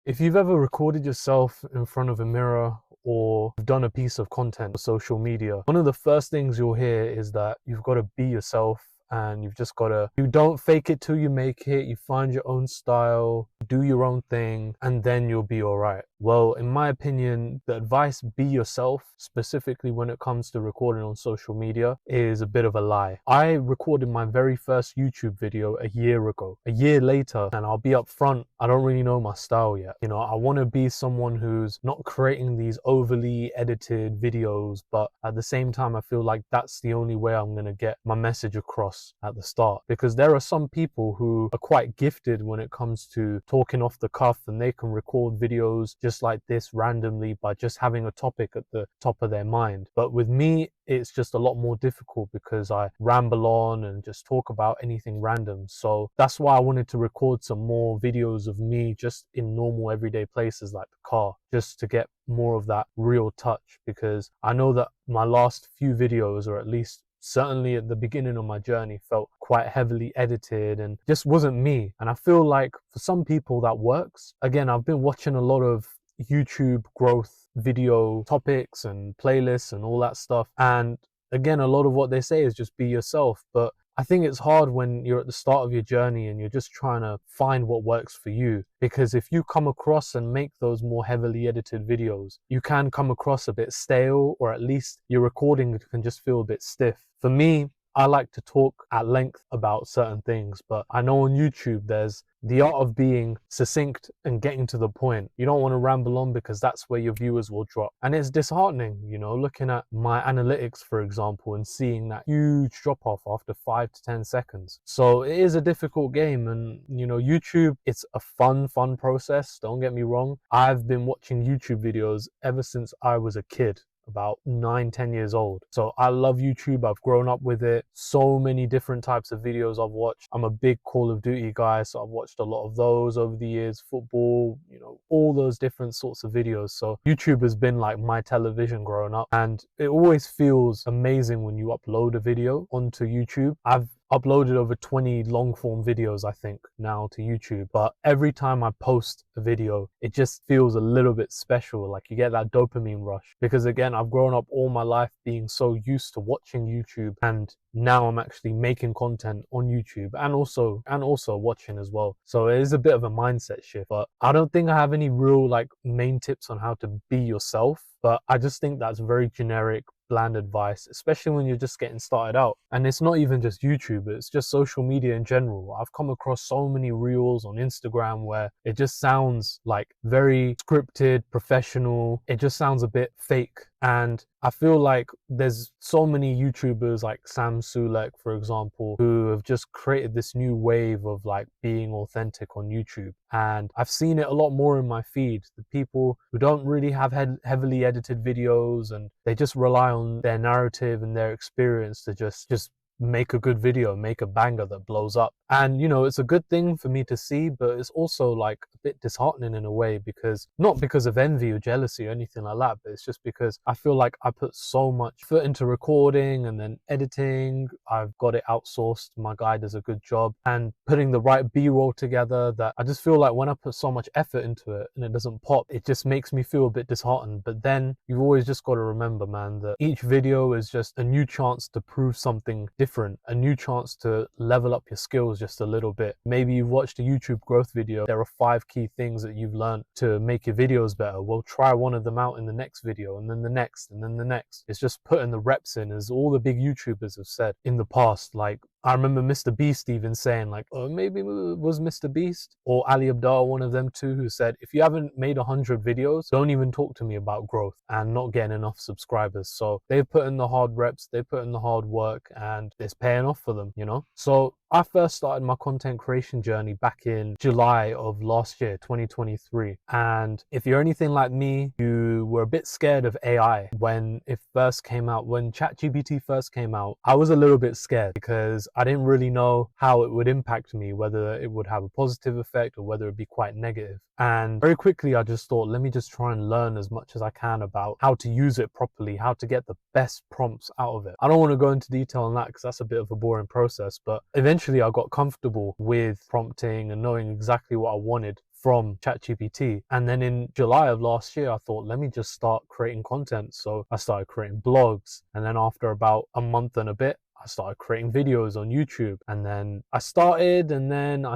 If you've ever recorded yourself in front of a mirror or done a piece of content on social media, one of the first things you'll hear is that you've got to be yourself and you've just got to, you don't fake it till you make it, you find your own style, do your own thing, and then you'll be all right. Well, in my opinion, the advice, be yourself, specifically when it comes to recording on social media, is a bit of a lie. I recorded my very first YouTube video a year ago. A year later, and I'll be up front, I don't really know my style yet. You know, I want to be someone who's not creating these overly edited videos, but at the same time, I feel like that's the only way I'm going to get my message across at the start. Because there are some people who are quite gifted when it comes to talking off the cuff, and they can record videos just like this randomly by just having a topic at the top of their mind. But with me, it's just a lot more difficult because I ramble on and just talk about anything random. So that's why I wanted to record some more videos of me just in normal everyday places like the car, just to get more of that real touch, because I know that my last few videos, or at least certainly at the beginning of my journey, felt quite heavily edited and just wasn't me. And I feel like for some people that works. Again, I've been watching a lot of YouTube growth video topics and playlists and all that stuff, and again, a lot of what they say is just be yourself. But I think it's hard when you're at the start of your journey and you're just trying to find what works for you, because if you come across and make those more heavily edited videos, you can come across a bit stale, or at least your recording can just feel a bit stiff. For me, I like to talk at length about certain things, but I know on YouTube there's the art of being succinct and getting to the point. You don't want to ramble on, because that's where your viewers will drop. And it's disheartening, you know, looking at my analytics, for example, and seeing that huge drop off after 5 to 10 seconds. So it is a difficult game. And, you know, YouTube, it's a fun process. Don't get me wrong. I've been watching YouTube videos ever since I was a kid, about 9-10 years old. So I love YouTube. I've grown up with it. So many different types of videos I've watched. I'm a big Call of Duty guy, so I've watched a lot of those over the years. Football, you know, all those different sorts of videos. So YouTube has been like my television growing up, and it always feels amazing when you upload a video onto YouTube. I've uploaded over 20 long form videos, I think, now to YouTube. But every time I post a video, it just feels a little bit special. Like you get that dopamine rush, because again, I've grown up all my life being so used to watching YouTube, and now I'm actually making content on YouTube and also watching as well. So it is a bit of a mindset shift, but I don't think I have any real like main tips on how to be yourself. But I just think that's very generic, bland advice, especially when you're just getting started out. And it's not even just YouTube, it's just social media in general. I've come across so many reels on Instagram where it just sounds like very scripted, professional. It just sounds a bit fake. And I feel like there's so many YouTubers like Sam Sulek, for example, who have just created this new wave of like being authentic on YouTube. And I've seen it a lot more in my feed. The people who don't really have heavily edited videos, and they just rely on their narrative and their experience to just make a good video, make a banger that blows up. And, you know, it's a good thing for me to see, but it's also like a bit disheartening in a way, because not because of envy or jealousy or anything like that, but it's just because I feel like I put so much foot into recording and then editing. I've got it outsourced. My guy does a good job, and putting the right B-roll together, that I just feel like when I put so much effort into it and it doesn't pop, it just makes me feel a bit disheartened. But then you've always just got to remember, man, that each video is just a new chance to prove something different, a new chance to level up your skills just a little bit. Maybe you've watched a YouTube growth video. There are 5 key things that you've learned to make your videos better. Well, try one of them out in the next video, and then the next, and then the next. It's just putting the reps in, as all the big YouTubers have said in the past. Like, I remember Mr. Beast even saying, like, oh, maybe it was Mr. Beast or Ali Abdaal, one of them too, who said, if you haven't made 100 videos, don't even talk to me about growth and not getting enough subscribers. So they've put in the hard reps, they put in the hard work, and it's paying off for them, you know? So I first started my content creation journey back in July of last year, 2023. And if you're anything like me, you were a bit scared of AI when it first came out. When ChatGPT first came out, I was a little bit scared because I didn't really know how it would impact me, whether it would have a positive effect or whether it'd be quite negative. And very quickly, I just thought, let me just try and learn as much as I can about how to use it properly, how to get the best prompts out of it. I don't want to go into detail on that because that's a bit of a boring process, but eventually I got comfortable with prompting and knowing exactly what I wanted from ChatGPT. And then in July of last year, I thought, let me just start creating content. So I started creating blogs. And then after about a month and a bit, I started creating videos on YouTube, and then I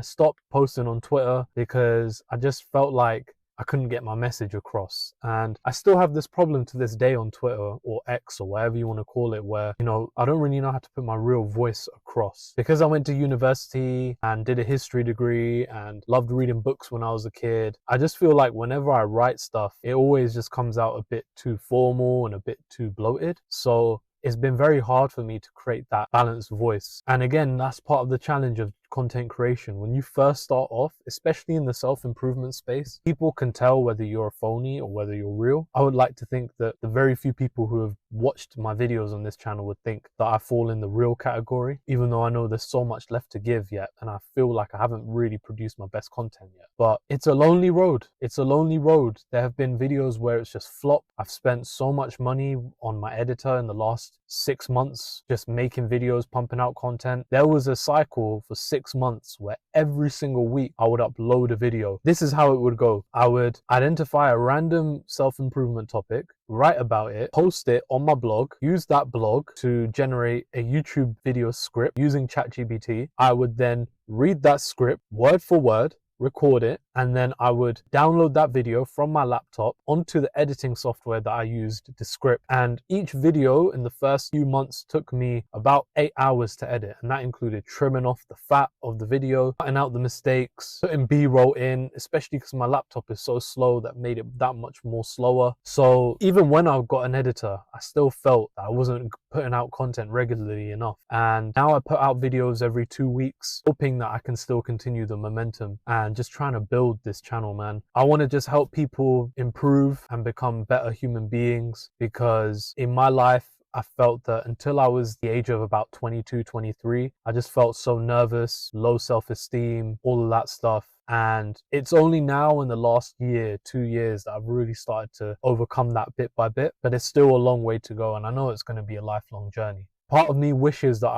stopped posting on Twitter because I just felt like I couldn't get my message across. And I still have this problem to this day on Twitter or X or whatever you want to call it, where, you know, I don't really know how to put my real voice across. Because I went to university and did a history degree and loved reading books when I was a kid, I just feel like whenever I write stuff, it always just comes out a bit too formal and a bit too bloated. So it's been very hard for me to create that balanced voice. And again, that's part of the challenge of content creation. When you first start off, especially in the self-improvement space, people can tell whether you're a phony or whether you're real. I would like to think that the very few people who have watched my videos on this channel would think that I fall in the real category, even though I know there's so much left to give yet, and I feel like I haven't really produced my best content yet. But it's a lonely road. It's a lonely road. There have been videos where it's just flopped. I've spent so much money on my editor in the last 6 months just making videos, pumping out content. There was a cycle for 6 months where every single week I would upload a video. This is how it would go. I would identify a random self-improvement topic, write about it, post it on my blog, use that blog to generate a YouTube video script using ChatGPT. I would then read that script word for word, record it, and then I would download that video from my laptop onto the editing software that I used, Descript. And each video in the first few months took me about 8 hours to edit, and that included trimming off the fat of the video, cutting out the mistakes, putting B-roll in, especially because my laptop is so slow that made it that much more slower. So even when I got an editor, I still felt that I wasn't putting out content regularly enough. And now I put out videos every 2 weeks, hoping that I can still continue the momentum and just trying to build this channel, man. I want to just help people improve and become better human beings, because in my life, I felt that until I was the age of about 22, 23, I just felt so nervous, low self-esteem, all of that stuff. And it's only now in the last year, 2 years, that I've really started to overcome that bit by bit, but it's still a long way to go. And I know it's going to be a lifelong journey. Part of me wishes that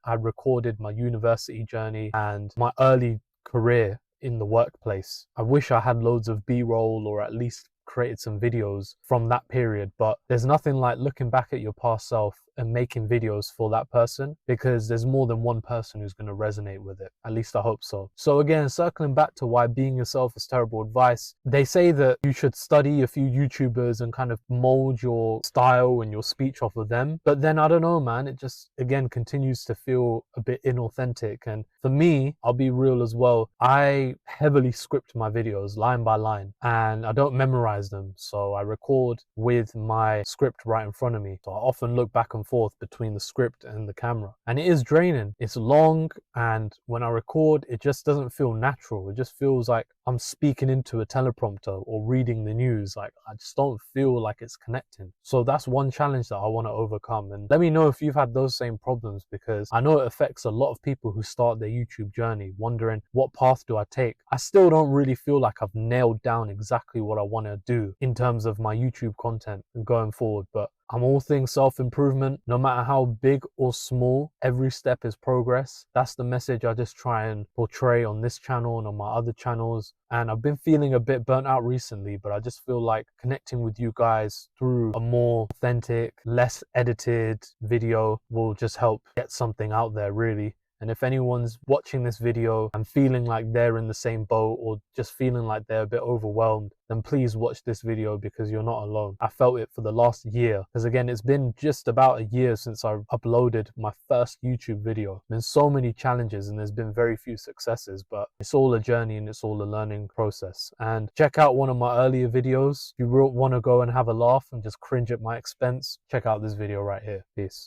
I'd recorded my university journey and my early career in the workplace. I wish I had loads of B-roll, or at least created some videos from that period, but there's nothing like looking back at your past self and making videos for that person, because there's more than one person who's going to resonate with it. At least I hope so. So again, circling back to why being yourself is terrible advice, they say that you should study a few YouTubers and kind of mold your style and your speech off of them. But then I don't know, man, it just again continues to feel a bit inauthentic. And for me, I'll be real as well, I heavily script my videos line by line, and I don't memorize them. So I record with my script right in front of me. So I often look back and forth between the script and the camera, and it is draining. It's long, and when I record, it just doesn't feel natural. It just feels like I'm speaking into a teleprompter or reading the news. Like, I just don't feel like it's connecting. So that's one challenge that I want to overcome. And let me know if you've had those same problems, because I know it affects a lot of people who start their YouTube journey wondering, what path do I take? I still don't really feel like I've nailed down exactly what I want to do in terms of my YouTube content going forward, but I'm all things self-improvement. No matter how big or small, every step is progress. That's the message I just try and portray on this channel and on my other channels. And I've been feeling a bit burnt out recently, but I just feel like connecting with you guys through a more authentic, less edited video will just help get something out there, really. And if anyone's watching this video and feeling like they're in the same boat, or just feeling like they're a bit overwhelmed, then please watch this video, because you're not alone. I felt it for the last year, because again, it's been just about a year since I uploaded my first YouTube video. There's been so many challenges and there's been very few successes, but it's all a journey and it's all a learning process. And check out one of my earlier videos. If you want to go and have a laugh and just cringe at my expense, check out this video right here. Peace.